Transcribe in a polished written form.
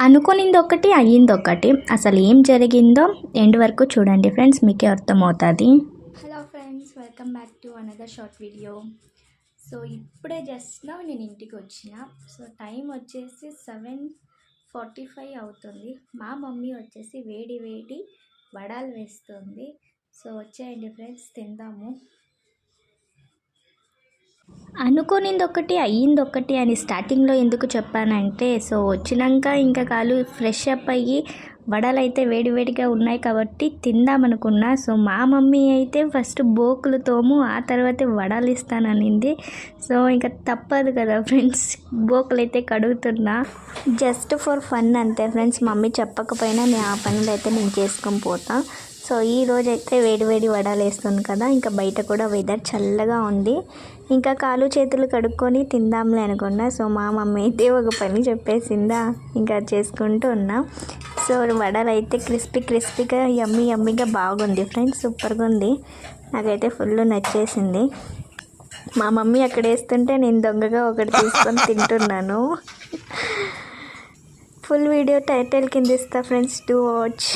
అనుకునింది ఒకటి అయ్యింది ఒకటి. అసలు ఏం జరిగిందో ఎండ్ వరకు చూడండి ఫ్రెండ్స్, మీకే అర్థమవుతుంది. Hello friends, welcome back to another short video. So ఇప్పుడే జస్ట్ నేను ఇంటికి వచ్చిన. సో టైం వచ్చేసి 7:45 అవుతుంది. మా మమ్మీ వచ్చేసి వేడి వేడి వడాలు వేస్తుంది. సో వచ్చేయండి ఫ్రెండ్స్, తిందాము. అనుకోనింది ఒకటి అయ్యింది ఒకటి అని స్టార్టింగ్లో ఎందుకు చెప్పానంటే, సో వచ్చినాక ఇంకా కాలు ఫ్రెష్ అప్ అయ్యి వడలు అయితే వేడివేడిగా ఉన్నాయి కాబట్టి తిందామనుకున్నా. సో మా మమ్మీ అయితే ఫస్ట్ బోకులు తోము, ఆ తర్వాత వడలు ఇస్తాననింది. సో ఇంకా తప్పదు కదా ఫ్రెండ్స్, బోకులు అయితే కడుగుతున్నా జస్ట్ ఫర్ ఫన్ అంతే ఫ్రెండ్స్. మమ్మీ చెప్పకపోయినా నేను ఆ పనులు అయితే నేను చేసుకొని పోతా. సో ఈ రోజు అయితే వేడివేడి వడలు వేస్తుంది కదా, ఇంకా బయట కూడా వెదర్ చల్లగా ఉంది. ఇంకా కాలు చేతులు కడుక్కొని తిందాంలే అనుకున్నా. సో మా మమ్మీ అయితే ఒక పని చెప్పేసిందా, ఇంకా చేసుకుంటూ ఉన్నా. సో వడలు అయితే క్రిస్పీగా యమ్మీగా బాగుంది ఫ్రెండ్స్, సూపర్గా ఉంది. నాకైతే ఫుల్ నచ్చేసింది. మా మమ్మీ అక్కడ వేస్తుంటే నేను దొంగగా ఒకటి తీసుకొని తింటున్నాను. ఫుల్ వీడియో టైటిల్ కింద ఇస్తా ఫ్రెండ్స్, టు వాచ్.